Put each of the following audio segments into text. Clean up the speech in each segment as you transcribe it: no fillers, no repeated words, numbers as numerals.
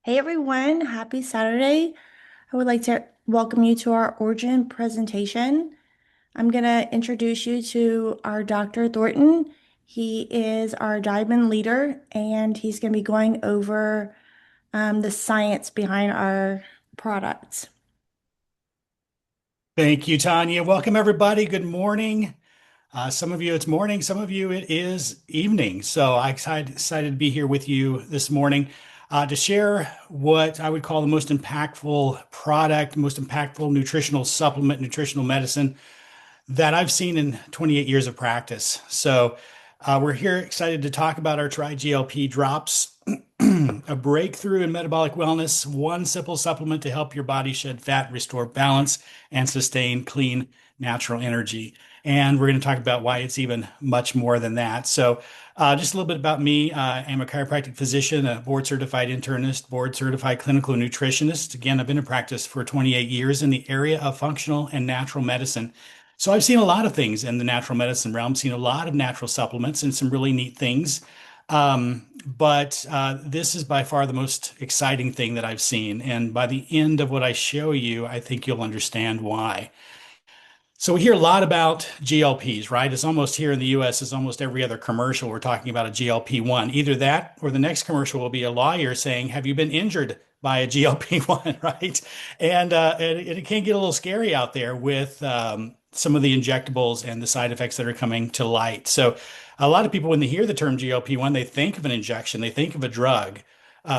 Hey everyone, happy Saturday. I would like to welcome you to our Origin presentation. I'm going to introduce you to our Dr. Thornton. He is our diamond leader and he's going to be going over the science behind our products. Thank you, Tanya. Welcome, everybody. Good morning. Some of you it's morning, some of you it is evening. So I'm excited to be here with you this morning to share what I would call the most impactful product, most impactful nutritional supplement, nutritional medicine that I've seen in 28 years of practice. So we're here excited to talk about our triGLP drops, a breakthrough in metabolic wellness, one simple supplement to help your body shed fat, restore balance, and sustain clean, natural energy. And we're going to talk about why it's even much more than that. So, just a little bit about me. I'm a chiropractic physician, a board certified internist, board certified clinical nutritionist. Again, I've been in practice for 28 years in the area of functional and natural medicine. So I've seen a lot of things in the natural medicine realm, seen a lot of natural supplements and some really neat things. But this is by far the most exciting thing that I've seen. And by the end of what I show you, I think you'll understand why. So we hear a lot about GLPs, right? It's almost here in the US, it's almost every other commercial we're talking about a GLP-1. Either that or the next commercial will be a lawyer saying, "Have you been injured by a GLP-1?" Right? And it can get a little scary out there with some of the injectables and the side effects that are coming to light. So a lot of people, when they hear the term GLP-1, they think of an injection, they think of a drug.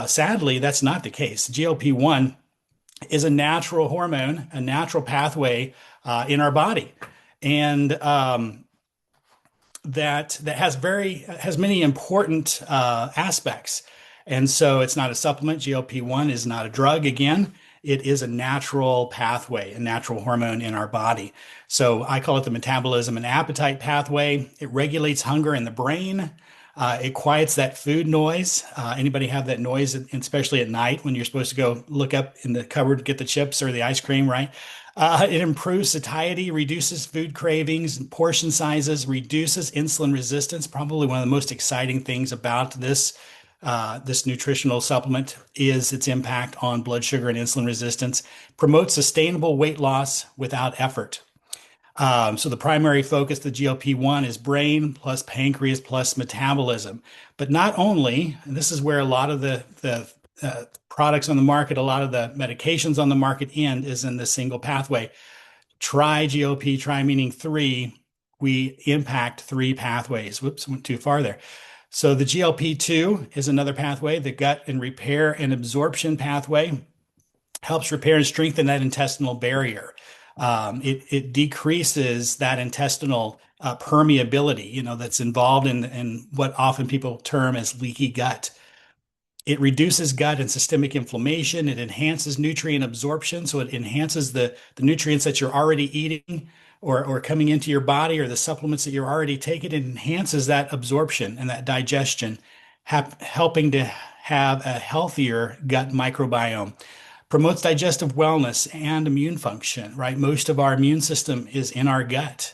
Sadly, that's not the case. GLP-1 is a natural hormone, a natural pathway in our body, and that has many important aspects. And so, it's not a supplement. GLP-1 is not a drug. Again, it is a natural pathway, a natural hormone in our body. So I call it the metabolism and appetite pathway. It regulates hunger in the brain. It quiets that food noise. Anybody have that noise, especially at night when you're supposed to go look up in the cupboard to get the chips or the ice cream, right? It improves satiety, reduces food cravings and portion sizes, reduces insulin resistance. Probably one of the most exciting things about this nutritional supplement is its impact on blood sugar and insulin resistance. Promotes sustainable weight loss without effort. So the primary focus of the GLP-1 is brain plus pancreas plus metabolism. But not only, and this is where a lot of the products on the market, a lot of the medications on the market end is in this single pathway. Tri-GLP, tri meaning three, we impact three pathways. Whoops, went too far there. So the GLP-2 is another pathway, the gut and repair and absorption pathway helps repair and strengthen that intestinal barrier. It decreases that intestinal permeability, that's involved in what often people term as leaky gut. It reduces gut and systemic inflammation. It enhances nutrient absorption. So it enhances the nutrients that you're already eating or coming into your body or the supplements that you're already taking. It enhances that absorption and that digestion, helping to have a healthier gut microbiome. Promotes digestive wellness and immune function, right? Most of our immune system is in our gut.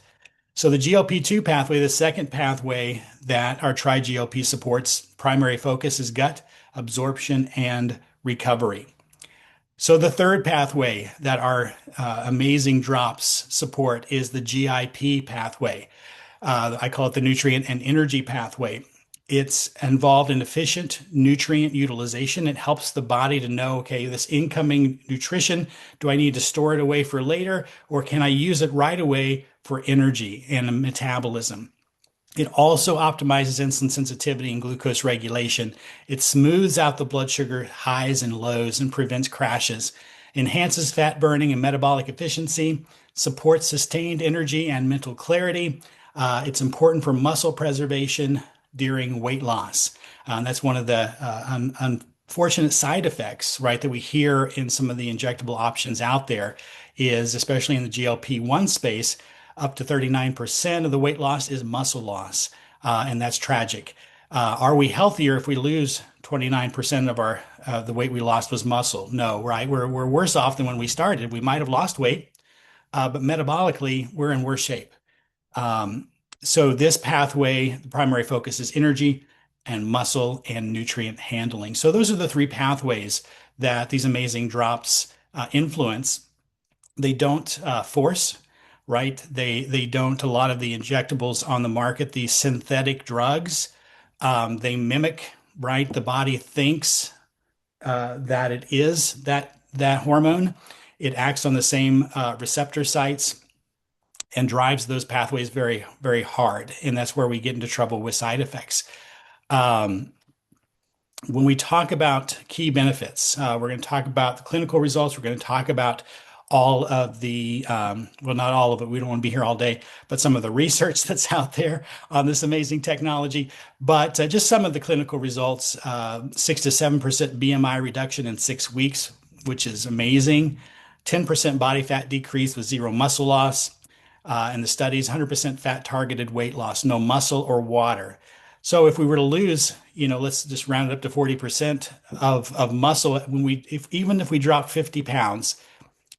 So the GLP-2 pathway, the second pathway that our tri-GLP supports, primary focus is gut absorption and recovery. So the third pathway that our amazing drops support is the GIP pathway. I call it the nutrient and energy pathway. It's involved in efficient nutrient utilization. It helps the body to know, okay, this incoming nutrition, do I need to store it away for later, or can I use it right away for energy and metabolism? It also optimizes insulin sensitivity and glucose regulation. It smooths out the blood sugar highs and lows and prevents crashes, enhances fat burning and metabolic efficiency, supports sustained energy and mental clarity. It's important for muscle preservation during weight loss. That's one of the unfortunate side effects, right, that we hear in some of the injectable options out there is, especially in the GLP-1 space, up to 39% of the weight loss is muscle loss, and that's tragic. Are we healthier if we lose 29% of our the weight we lost was muscle? No, right? We're worse off than when we started. We might have lost weight, but metabolically, we're in worse shape. Um, so this pathway, the primary focus is energy and muscle and nutrient handling. So those are the three pathways that these amazing drops influence. They don't force, right? They don't. A lot of the injectables on the market, these synthetic drugs, they mimic, right? The body thinks that it is that hormone. It acts on the same receptor sites and drives those pathways very, very hard, and that's where we get into trouble with side effects. Um, when we talk about key benefits, we're going to talk about the clinical results. We're going to talk about all of the, well, not all of it. We don't want to be here all day, but some of the research that's out there on this amazing technology. But just some of the clinical results, 6 to 7% BMI reduction in 6 weeks, which is amazing. 10% body fat decrease with zero muscle loss. In the studies, 100% fat targeted weight loss, no muscle or water. So if we were to lose, let's just round it up to 40% of muscle when even if we drop 50 pounds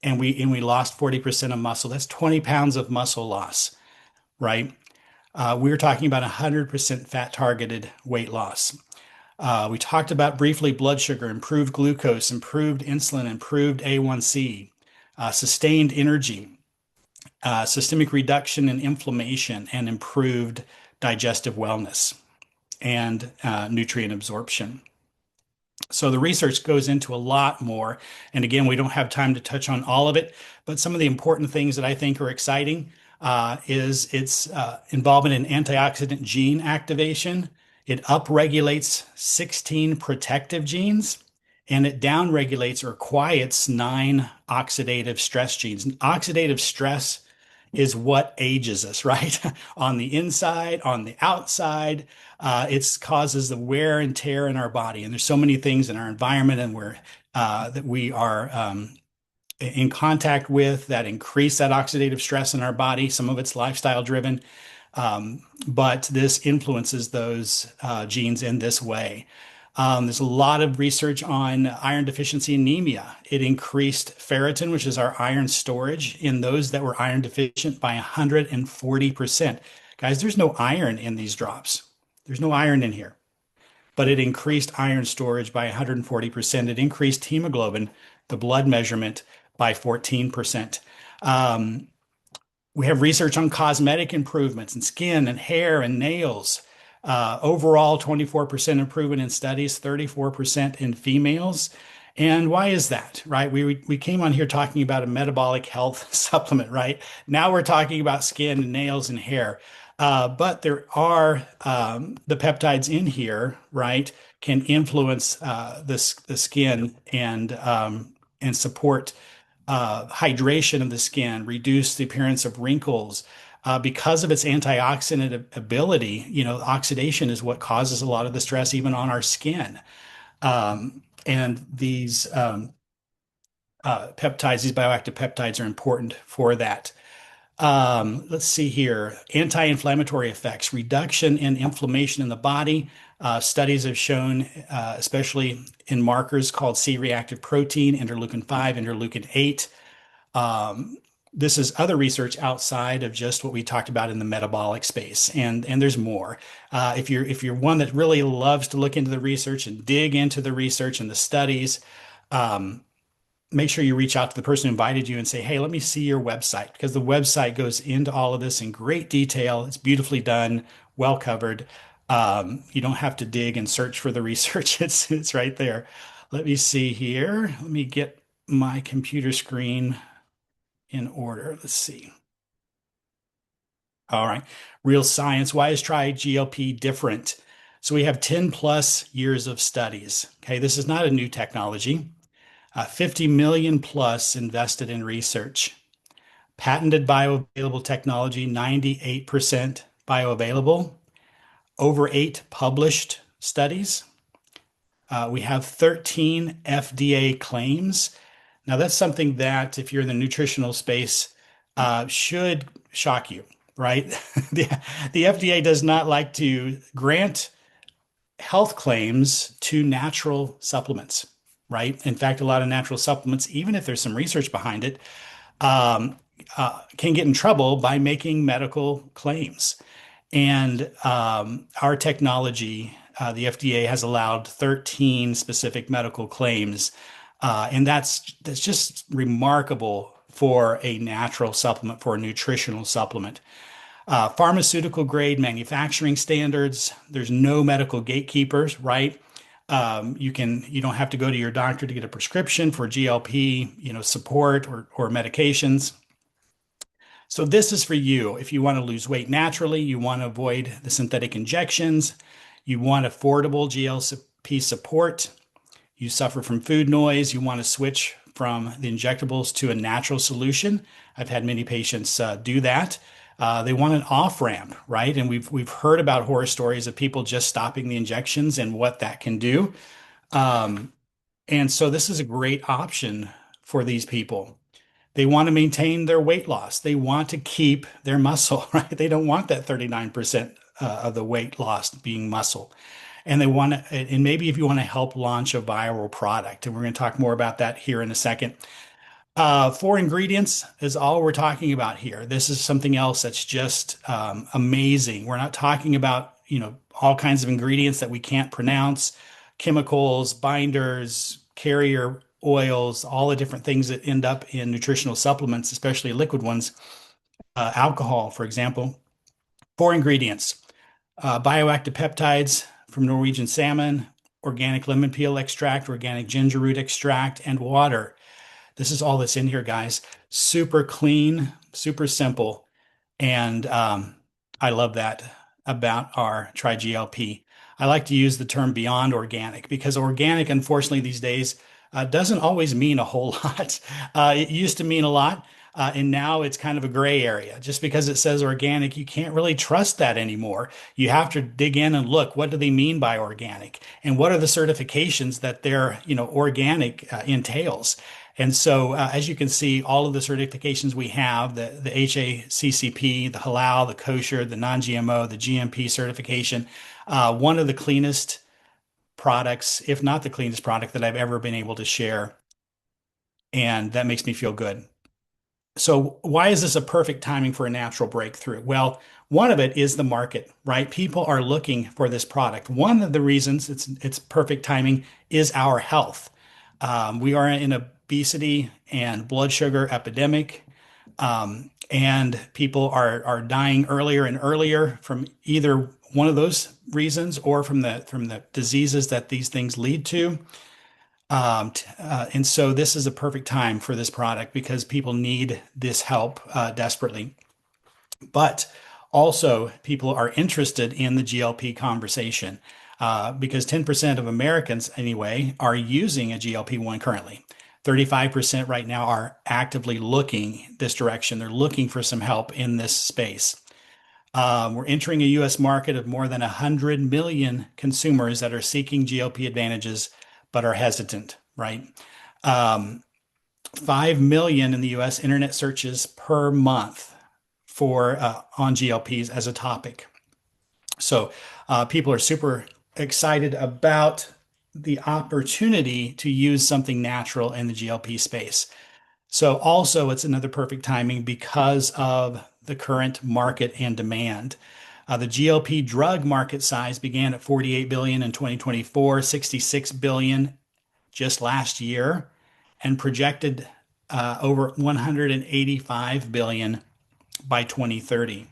and we lost 40% of muscle, that's 20 pounds of muscle loss, right? We were talking about 100% fat targeted weight loss. We talked about briefly blood sugar, improved glucose, improved insulin, improved A1C, sustained energy, systemic reduction in inflammation, and improved digestive wellness and nutrient absorption. So the research goes into a lot more. And again, we don't have time to touch on all of it, but some of the important things that I think are exciting is its involvement in antioxidant gene activation. It upregulates 16 protective genes and it downregulates or quiets 9 oxidative stress genes. Oxidative stress is what ages us, right? On the inside, on the outside, it causes the wear and tear in our body. And there's so many things in our environment and that we are in contact with that increase that oxidative stress in our body. Some of it's lifestyle driven, but this influences those genes in this way. There's a lot of research on iron deficiency anemia. It increased ferritin, which is our iron storage, in those that were iron deficient by 140%. Guys, there's no iron in these drops. There's no iron in here, but it increased iron storage by 140%. It increased hemoglobin, the blood measurement, by 14%. We have research on cosmetic improvements in skin and hair and nails. Overall, 24% improvement in studies, 34% in females. And why is that, right? We came on here talking about a metabolic health supplement, right? Now we're talking about skin and nails and hair. But there are the peptides in here, right, can influence the skin and support hydration of the skin, reduce the appearance of wrinkles. Because of its antioxidant ability, oxidation is what causes a lot of the stress even on our skin. And these peptides, these bioactive peptides are important for that. Let's see here. Anti-inflammatory effects, reduction in inflammation in the body. Studies have shown, especially in markers called C-reactive protein, interleukin 5, interleukin 8. This is other research outside of just what we talked about in the metabolic space, and there's more. If you're one that really loves to look into the research and dig into the research and the studies, make sure you reach out to the person who invited you and say, "Hey, let me see your website," because the website goes into all of this in great detail. It's beautifully done, well covered. You don't have to dig and search for the research; it's right there. Let me see here. Let me get my computer screen in order. Let's see. All right. Real science. Why is triGLP different? So we have 10 plus years of studies. Okay. This is not a new technology. 50 million plus invested in research. Patented bioavailable technology, 98% bioavailable. Over 8 published studies. We have 13 FDA claims. Now, that's something that, if you're in the nutritional space, should shock you, right? The FDA does not like to grant health claims to natural supplements, right? In fact, a lot of natural supplements, even if there's some research behind it, can get in trouble by making medical claims. And our technology, the FDA has allowed 13 specific medical claims And that's just remarkable for a natural supplement, for a nutritional supplement. Pharmaceutical grade manufacturing standards. There's no medical gatekeepers, right? You don't have to go to your doctor to get a prescription for GLP, support or medications. So this is for you. If you want to lose weight naturally, you want to avoid the synthetic injections, you want affordable GLP support, you suffer from food noise, you want to switch from the injectables to a natural solution. I've had many patients do that. They want an off ramp, right? And we've heard about horror stories of people just stopping the injections and what that can do. Um, and so this is a great option for these people. They want to maintain their weight loss. They want to keep their muscle, right? They don't want that 39% of the weight lost being muscle. And they want to, and maybe if you want to help launch a viral product, and we're going to talk more about that here in a second. Four ingredients is all we're talking about here. This is something else that's just amazing. We're not talking about, all kinds of ingredients that we can't pronounce, chemicals, binders, carrier oils, all the different things that end up in nutritional supplements, especially liquid ones, alcohol, for example. Four ingredients: bioactive peptides from Norwegian salmon, organic lemon peel extract, organic ginger root extract, and water. This is all that's in here, guys. Super clean, super simple. And I love that about our triGLP. I like to use the term beyond organic because organic, unfortunately, these days doesn't always mean a whole lot. It used to mean a lot, and now it's kind of a gray area. Just because it says organic, you can't really trust that anymore. You have to dig in and look, what do they mean by organic? And what are the certifications that their, organic entails? And so, as you can see, all of the certifications we have, the HACCP, the halal, the kosher, the non-GMO, the GMP certification, one of the cleanest products, if not the cleanest product that I've ever been able to share. And that makes me feel good. So why is this a perfect timing for a natural breakthrough? Well, one of it is the market, right? People are looking for this product. One of the reasons it's perfect timing is our health. We are in obesity and blood sugar epidemic, and people are dying earlier and earlier from either one of those reasons or from the diseases that these things lead to. And so this is a perfect time for this product because people need this help desperately. But also, people are interested in the GLP conversation because 10% of Americans, anyway, are using a GLP-1 currently. 35% right now are actively looking this direction. They're looking for some help in this space. We're entering a US market of more than 100 million consumers that are seeking GLP advantages but are hesitant, right? Um, 5 million in the US internet searches per month for on GLPs as a topic. So people are super excited about the opportunity to use something natural in the GLP space. So also it's another perfect timing because of the current market and demand. The GLP drug market size began at 48 billion in 2024, 66 billion just last year, and projected over 185 billion by 2030.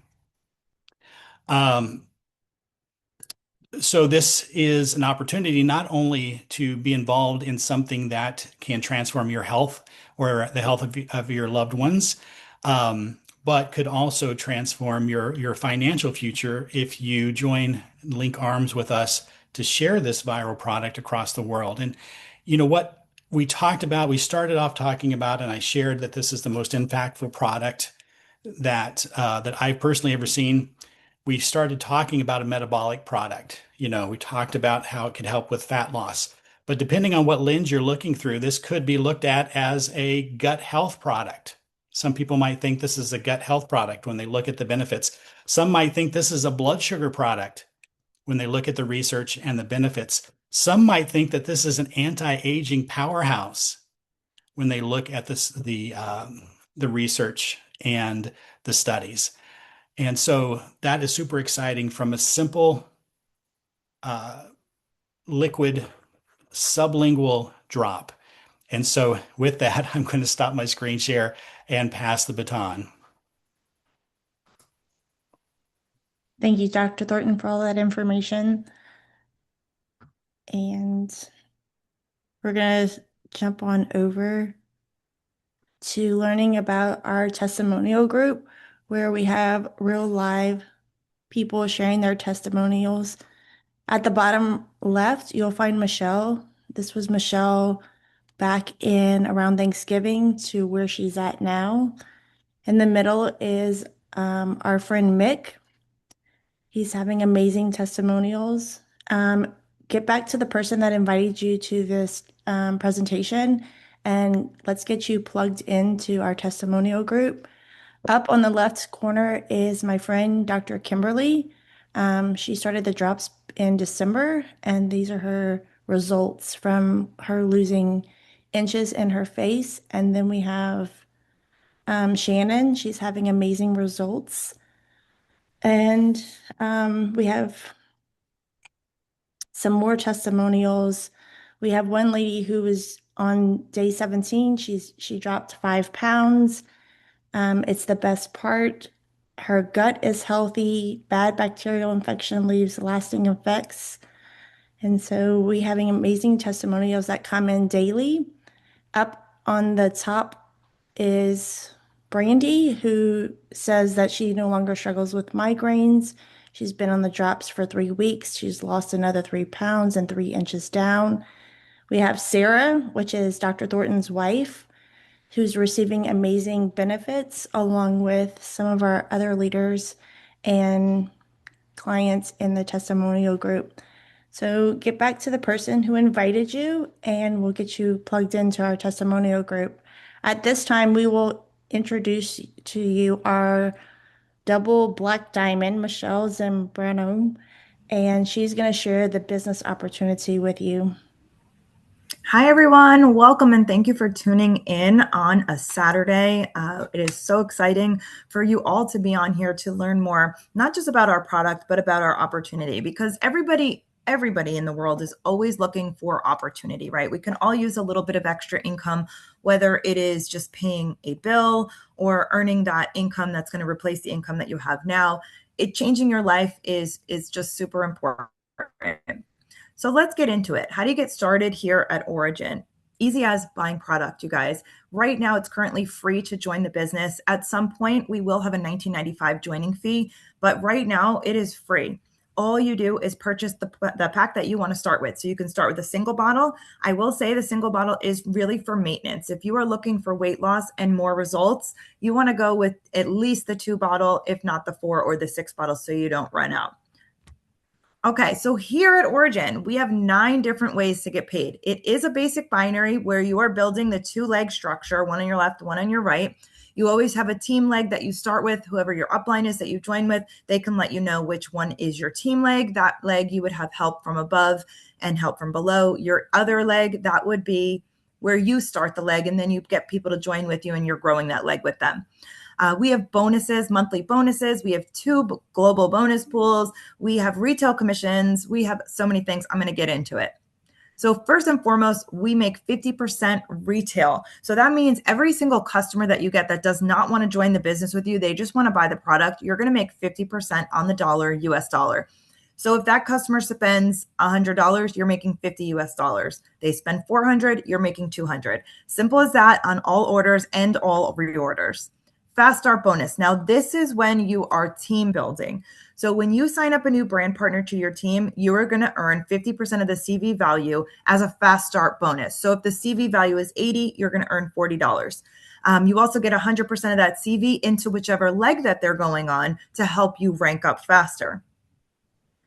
Um, so this is an opportunity not only to be involved in something that can transform your health or the health of your loved ones, but could also transform your financial future if you join, link arms with us to share this viral product across the world. And you know what we started off talking about, and I shared that this is the most impactful product that I've personally ever seen. We started talking about a metabolic product. We talked about how it could help with fat loss. But depending on what lens you're looking through, this could be looked at as a gut health product. Some people might think this is a gut health product when they look at the benefits. Some might think this is a blood sugar product when they look at the research and the benefits. Some might think that this is an anti-aging powerhouse when they look at the research and the studies. And so that is super exciting from a simple liquid sublingual drop. And so with that, I'm going to stop my screen share and pass the baton. Thank you, Dr. Thornton, for all that information. And we're going to jump on over to learning about our testimonial group, where we have real live people sharing their testimonials. At the bottom left, you'll find Michelle. This was Michelle back in around Thanksgiving to where she's at now. In the middle is our friend Mick. He's having amazing testimonials. Um, get back to the person that invited you to this presentation, and let's get you plugged into our testimonial group. Up on the left corner is my friend, Dr. Kimberly. She started the drops in December, and these are her results from her losing inches in her face. And then we have Shannon. She's having amazing results. And we have some more testimonials. We have one lady who was on day 17. She dropped 5 pounds. It's the best part. Her gut is healthy. Bad bacterial infection leaves lasting effects. And so we having amazing testimonials that come in daily. Up on the top is Brandy, who says that she no longer struggles with migraines. She's been on the drops for 3 weeks. She's lost another 3 pounds and 3 inches down. We have Sarah, which is Dr. Thornton's wife, who's receiving amazing benefits along with some of our other leaders and clients in the testimonial group. So get back to the person who invited you, and we'll get you plugged into our testimonial group. At this time, we will introduce to you our double black diamond, Michelle Zambrano, and she's going to share the business opportunity with you. Hi, everyone. Welcome and thank you for tuning in on a Saturday. It is so exciting for you all to be on here to learn more, not just about our product, but about our opportunity, because everybody in the world is always looking for opportunity, right? We can all use a little bit of extra income, whether it is just paying a bill or earning that income that's going to replace the income that you have now. Changing your life is just super important. So let's get into it. How do you get started here at Orygn? Easy as buying product, you guys. Right now, it's currently free to join the business. At some point, we will have a $19.95 joining fee, but right now it is free. All you do is purchase the pack that you want to start with. So you can start with a single bottle. I will say the single bottle is really for maintenance. If you are looking for weight loss and more results, you want to go with at least the 2 bottle, if not the 4 or the 6 bottles, so you don't run out. Okay, so here at Orygn, we have 9 different ways to get paid. It is a basic binary where you are building the 2-leg structure, one on your left, one on your right. You always have a team leg that you start with. Whoever your upline is that you join with, they can let you know which one is your team leg. That leg, you would have help from above and help from below. Your other leg, that would be where you start the leg, and then you get people to join with you and you're growing that leg with them. We have bonuses, monthly bonuses. We have 2 global bonus pools. We have retail commissions. We have so many things. I'm going to get into it. So first and foremost, we make 50% retail. So that means every single customer that you get that does not want to join the business with you, they just want to buy the product, you're going to make 50% on the dollar, US dollar. So if that customer spends $100, you're making 50 US dollars. They spend 400, you're making 200. Simple as that on all orders and all reorders. Fast start bonus. Now, this is when you are team building. So when you sign up a new brand partner to your team, you are going to earn 50% of the CV value as a fast start bonus. So if the CV value is 80, you're going to earn $40. You also get 100% of that CV into whichever leg that they're going on to help you rank up faster.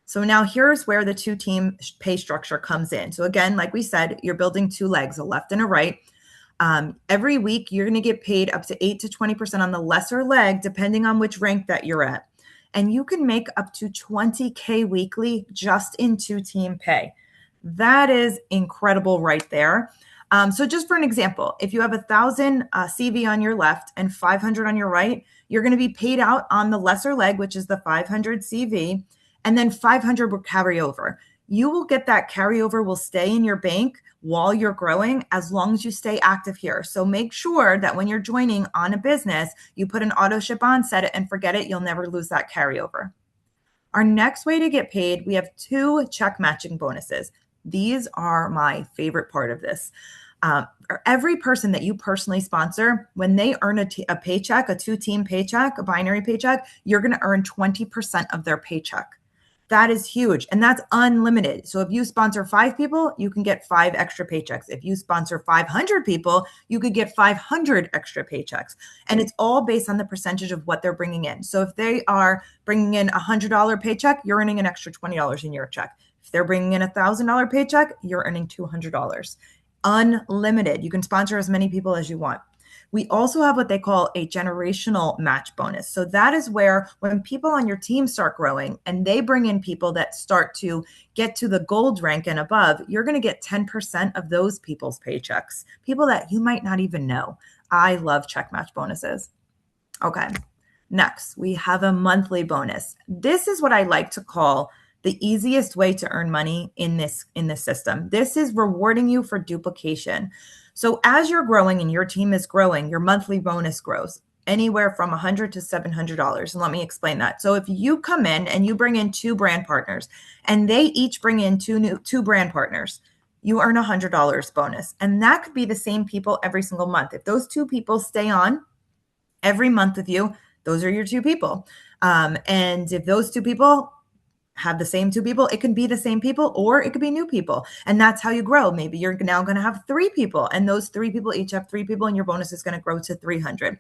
So now here's where the 2-team pay structure comes in. So again, like we said, you're building 2 legs, a left and a right. Every week, you're going to get paid up to 8 to 20% on the lesser leg, depending on which rank that you're at. And you can make up to $20K weekly just in 2-team pay. That is incredible right there. So just for an example, if you have 1,000 CV on your left and 500 on your right, you're going to be paid out on the lesser leg, which is the 500 CV, and then 500 will carry over. you will get that carryover will stay in your bank while you're growing as long as you stay active here. So make sure that when you're joining on a business, you put an auto ship on, set it and forget it. You'll never lose that carryover. Our next way to get paid, we have 2 check matching bonuses. These are my favorite part of this. Every person that you personally sponsor, when they earn a paycheck, a 2-team paycheck, a binary paycheck, you're going to earn 20% of their paycheck. That is huge. And that's unlimited. So if you sponsor 5 people, you can get 5 extra paychecks. If you sponsor 500 people, you could get 500 extra paychecks. And it's all based on the percentage of what they're bringing in. So if they are bringing in a $100 paycheck, you're earning an extra $20 in your check. If they're bringing in a $1,000 paycheck, you're earning $200. Unlimited. You can sponsor as many people as you want. We also have what they call a generational match bonus. So that is where when people on your team start growing and they bring in people that start to get to the gold rank and above, you're going to get 10% of those people's paychecks, people that you might not even know. I love check match bonuses. Okay. Next, we have a monthly bonus. This is what I like to call the easiest way to earn money in this system. This is rewarding you for duplication. So as you're growing and your team is growing, your monthly bonus grows anywhere from $100 to $700. And let me explain that. So if you come in and you bring in 2 brand partners and they each bring in two brand partners, you earn $100 bonus. And that could be the same people every single month. If those 2 people stay on every month with you, those are your 2 people. And if those 2 people have the same 2 people, it can be the same people or it could be new people. And that's how you grow. Maybe you're now going to have 3 people and those 3 people each have 3 people and your bonus is going to grow to 300.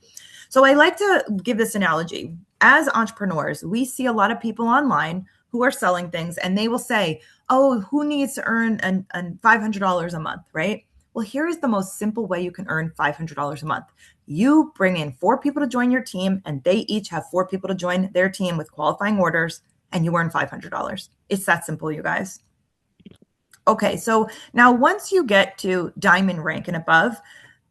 So I like to give this analogy. As entrepreneurs, we see a lot of people online who are selling things and they will say, oh, who needs to earn $500 a month, right? Well, here is the most simple way you can earn $500 a month. You bring in 4 people to join your team and they each have 4 people to join their team with qualifying orders and you earn $500. It's that simple, you guys. Okay, so now once you get to diamond rank and above,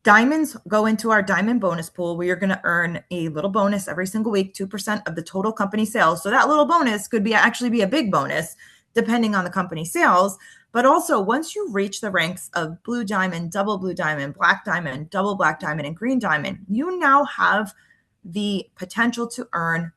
diamonds go into our diamond bonus pool where you're going to earn a little bonus every single week, 2% of the total company sales. So that little bonus could actually be a big bonus depending on the company sales. But also once you reach the ranks of blue diamond, double blue diamond, black diamond, double black diamond, and green diamond, you now have the potential to earn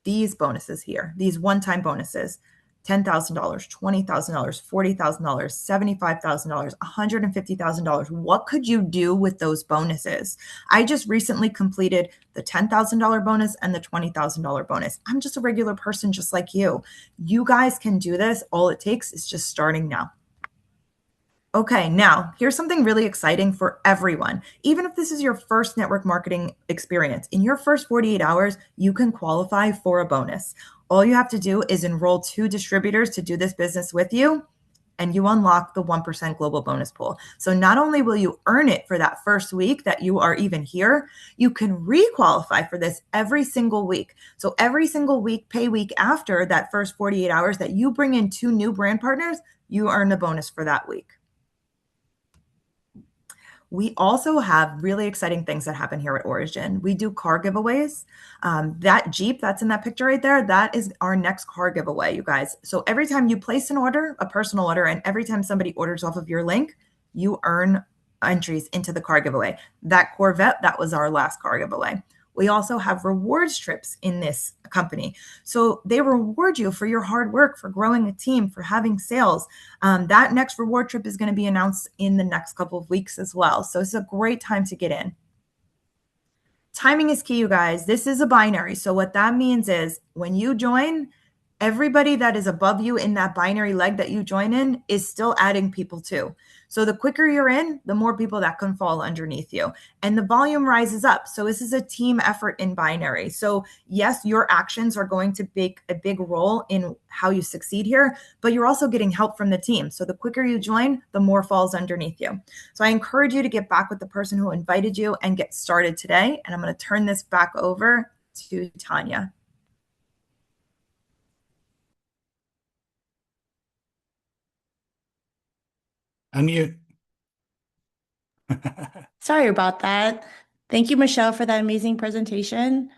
these bonuses here, these one-time bonuses, $10,000, $20,000, $40,000, $75,000, $150,000. What could you do with those bonuses? I just recently completed the $10,000 bonus and the $20,000 bonus. I'm just a regular person just like you. You guys can do this. All it takes is just starting now. Okay, now here's something really exciting for everyone. Even if this is your first network marketing experience, in your first 48 hours, you can qualify for a bonus. All you have to do is enroll 2 distributors to do this business with you, and you unlock the 1% global bonus pool. So not only will you earn it for that first week that you are even here, you can re-qualify for this every single week. So every single week, pay week after that first 48 hours that you bring in 2 new brand partners, you earn the bonus for that week. We also have really exciting things that happen here at Orygn. We do car giveaways. That Jeep that's in that picture right there, that is our next car giveaway, you guys. So every time you place an order, a personal order, and every time somebody orders off of your link, you earn entries into the car giveaway. That Corvette, that was our last car giveaway. We also have rewards trips in this company. So they reward you for your hard work, for growing a team, for having sales. That next reward trip is going to be announced in the next couple of weeks as well. So it's a great time to get in. Timing is key, you guys. This is a binary. So what that means is when you join, everybody that is above you in that binary leg that you join in is still adding people too. So the quicker you're in, the more people that can fall underneath you. And the volume rises up. So this is a team effort in binary. So yes, your actions are going to make a big role in how you succeed here, but you're also getting help from the team. So the quicker you join, the more falls underneath you. So I encourage you to get back with the person who invited you and get started today. And I'm going to turn this back over to Tanya. Unmute. Sorry about that. Thank you, Michelle, for that amazing presentation.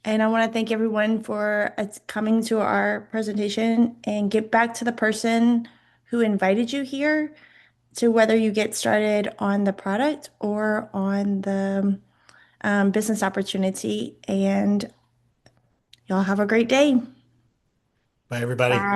And I want to thank everyone for coming to our presentation and get back to the person who invited you here to whether you get started on the product or on the business opportunity. And y'all have a great day. Bye, everybody. Bye.